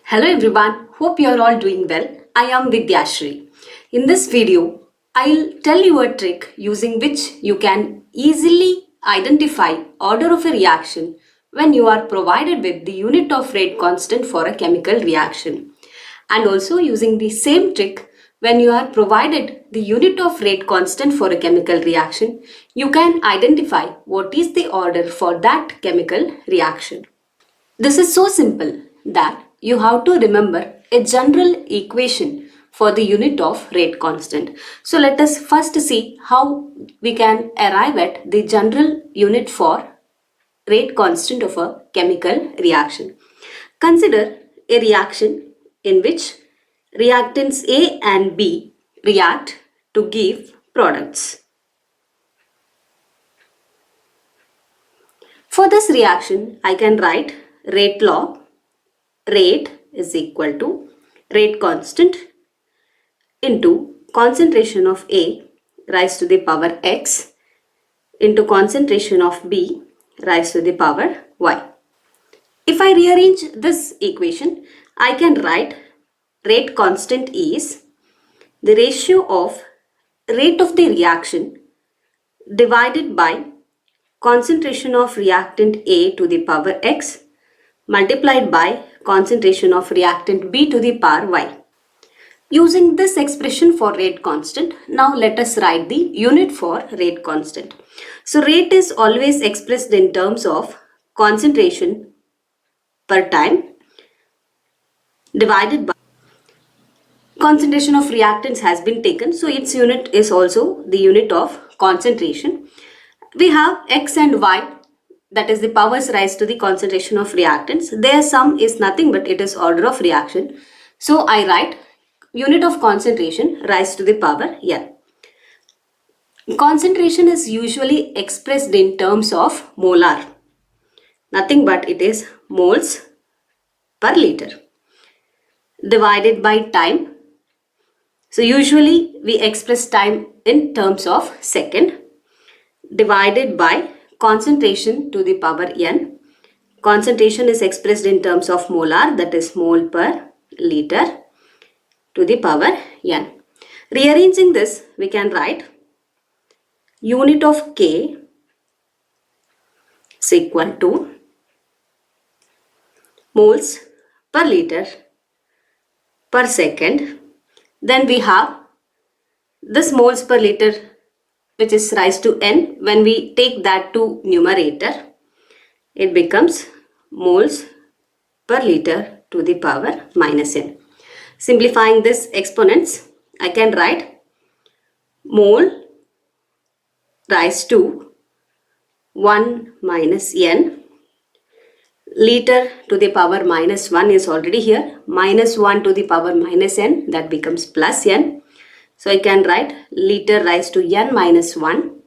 Hello everyone, hope you are all doing well. I am Vidyashri. In this video, I'll tell you a trick using which you can easily identify order of a reaction when you are provided with the unit of rate constant for a chemical reaction. And also using the same trick when you are provided the unit of rate constant for a chemical reaction, you can identify what is the order for that chemical reaction. This is so simple that you have to remember a general equation for the unit of rate constant. So let us first see how we can arrive at the general unit for rate constant of a chemical reaction. Consider a reaction in which reactants A and B react to give products. For this reaction, I can write rate law. Rate is equal to rate constant into concentration of A raised to the power X into concentration of B raised to the power Y. If I rearrange this equation, I can write rate constant is the ratio of rate of the reaction divided by concentration of reactant A to the power X multiplied by concentration of reactant B to the power Y. Using this expression for rate constant, now let us write the unit for rate constant. So rate is always expressed in terms of concentration per time divided by concentration of reactants has been taken. So its unit is also the unit of concentration. We have X and Y, that is the powers raised to the concentration of reactants. Their sum is nothing but it is order of reaction. So I write unit of concentration raised to the power N. Concentration is usually expressed in terms of molar. Nothing but it is moles per liter divided by time. So usually we express time in terms of second divided by concentration to the power N. Concentration is expressed in terms of molar, that is mole per liter to the power N. Rearranging this, we can write unit of K is equal to moles per liter per second. Then we have this moles per liter which is raised to N. When we take that to numerator, it becomes moles per liter to the power minus N. Simplifying this exponents, I can write mole raised to 1 minus N. Liter to the power minus 1 is already here. Minus 1 to the power minus N, that becomes plus N. So I can write liter raised to N minus 1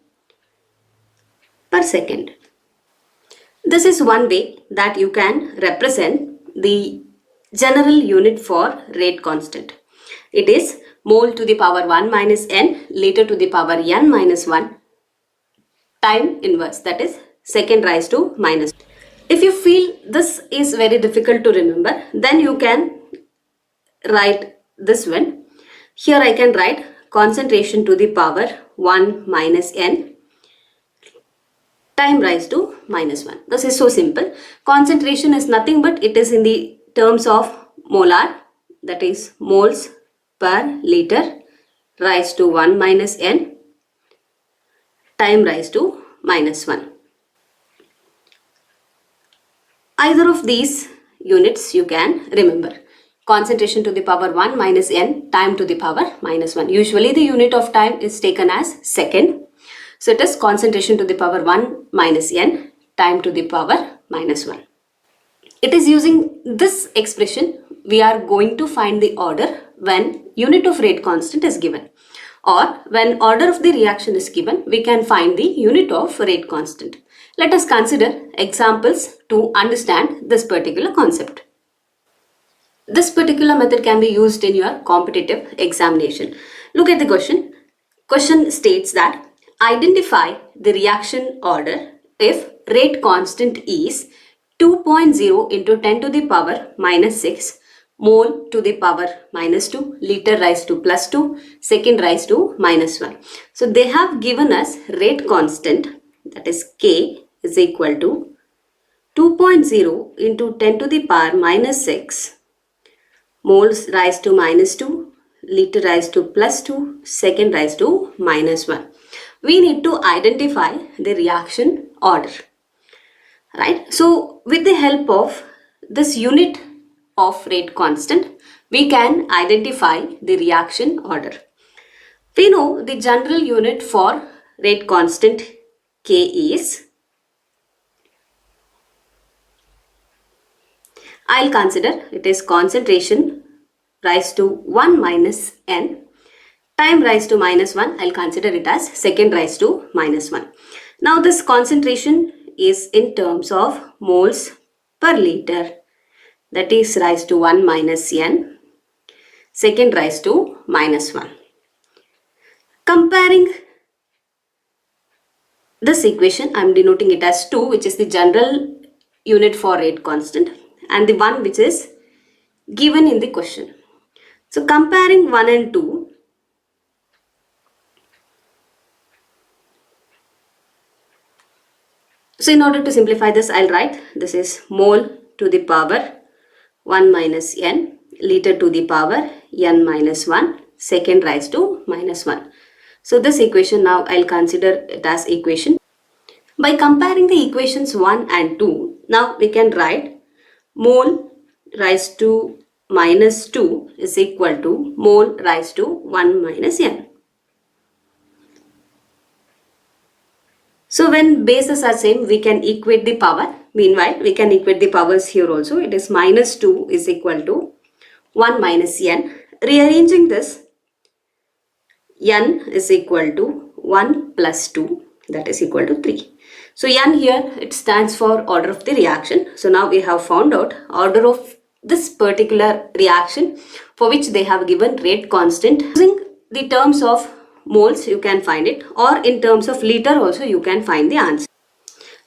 per second. This is one way that you can represent the general unit for rate constant. It is mole to the power 1 minus N, liter to the power N minus 1, time inverse, that is second raised to minus. If you feel this is very difficult to remember, then you can write this one. Here I can write concentration to the power 1 minus N, time raised to minus 1. This is so simple. Concentration is nothing but it is in the terms of molar, that is moles per liter raised to 1 minus N, time raised to minus 1. Either of these units you can remember. Concentration to the power 1 minus N, time to the power minus 1. Usually the unit of time is taken as second. So it is concentration to the power 1 minus N, time to the power minus 1. It is using this expression we are going to find the order when unit of rate constant is given. Or when order of the reaction is given, we can find the unit of rate constant. Let us consider examples to understand this particular concept. This particular method can be used in your competitive examination. Look at the question. Question states that identify the reaction order if rate constant is 2.0 into 10 to the power minus 6 mole to the power minus 2, liter raised to plus 2, second raised to minus 1. So they have given us rate constant, that is K is equal to 2.0 into 10 to the power minus 6 moles raised to minus 2, liter raised to plus 2, second raised to minus 1. We need to identify the reaction order. Right? So with the help of this unit of rate constant, we can identify the reaction order. We know the general unit for rate constant K is, I'll consider it is concentration raised to 1 minus n, time raised to minus 1, I'll consider it as second raised to minus 1. Now this concentration is in terms of moles per liter, that is raised to 1 minus n, second raised to minus 1. Comparing this equation, I am denoting it as 2, which is the general unit for rate constant, and the one which is given in the question. So comparing 1 and 2, so in order to simplify this, I'll write this is mole to the power 1 minus n, liter to the power n minus 1, second raised to minus 1. So this equation now I'll consider it as equation. By comparing the equations 1 and 2, now we can write mole raised to minus 2 is equal to mole raised to 1 minus n. So when bases are same, we can equate the power. Meanwhile, we can equate the powers here also. It is minus 2 is equal to 1 minus n. Rearranging this, n is equal to 1 plus 2, that is equal to 3. So n here, it stands for order of the reaction. So now we have found out order of this particular reaction for which they have given rate constant. Using the terms of moles you can find it, or in terms of liter also you can find the answer.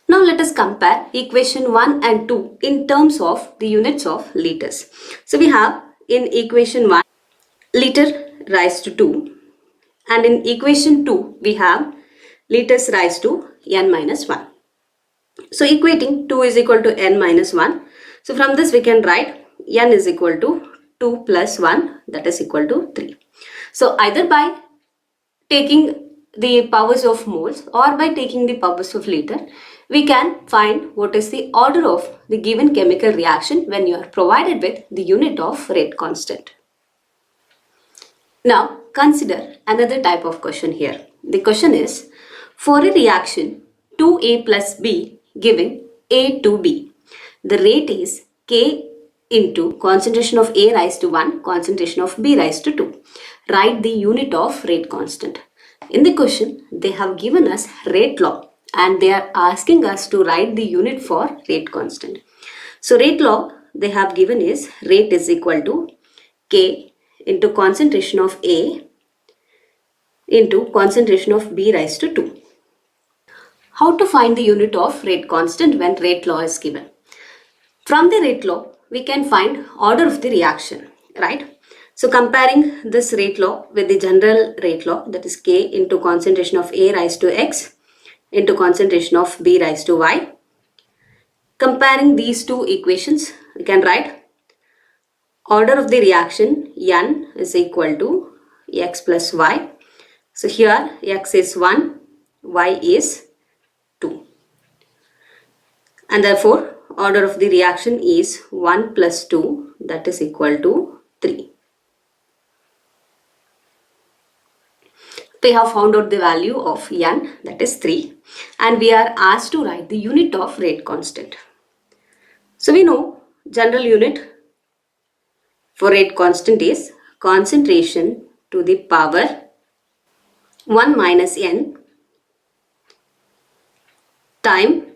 Now let us compare equation 1 and 2 in terms of the units of liters. So we have in equation 1 liter raised to 2, and in equation 2 we have liters raised to n minus 1. So equating 2 is equal to n minus 1. So from this we can write n is equal to 2 plus 1, that is equal to 3. So either by taking the powers of moles or by taking the powers of liter, we can find what is the order of the given chemical reaction when you are provided with the unit of rate constant. Now consider another type of question here. The question is, for a reaction 2A plus B giving A to B, the rate is K into concentration of A raised to 1, concentration of B raised to 2. Write the unit of rate constant. In the question, they have given us rate law and they are asking us to write the unit for rate constant. So rate law they have given is rate is equal to K into concentration of A into concentration of B raised to 2. How to find the unit of rate constant when rate law is given? From the rate law, we can find order of the reaction, right? So comparing this rate law with the general rate law, that is K into concentration of A raised to X into concentration of B raised to Y. Comparing these two equations, we can write order of the reaction N is equal to X plus Y. So here X is 1, Y is 2. And therefore order of the reaction is 1 plus 2, that is equal to 3. We have found out the value of N, that is 3, and we are asked to write the unit of rate constant. So we know general unit for rate constant is concentration to the power 1 minus n, time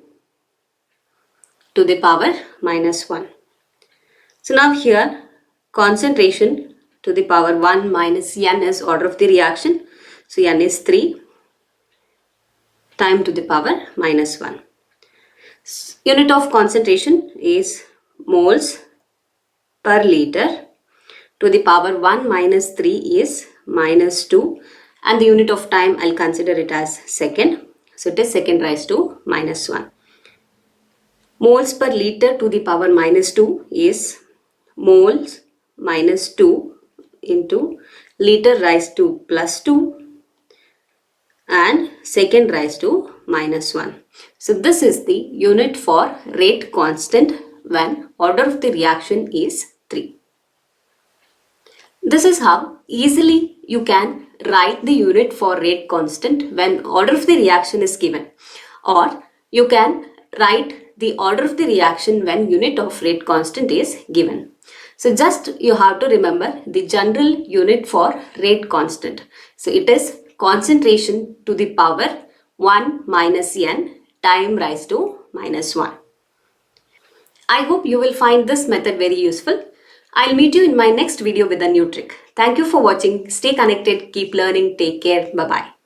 to the power minus 1. So now here concentration to the power 1 minus n is order of the reaction. So n is 3, time to the power minus 1. Unit of concentration is moles per liter. to the power 1 minus 3 is minus 2, and the unit of time I'll consider it as second. So it is second raised to minus 1. Moles per liter to the power minus 2 is moles minus 2 into liter raised to plus 2 and second raised to minus 1. So this is the unit for rate constant when order of the reaction is 3. This is how easily you can write the unit for rate constant when order of the reaction is given, or you can write the order of the reaction when unit of rate constant is given. So just you have to remember the general unit for rate constant. So it is concentration to the power 1 minus n time raised to minus 1. I hope you will find this method very useful. I'll meet you in my next video with a new trick. Thank you for watching. Stay connected, keep learning, take care. Bye-bye.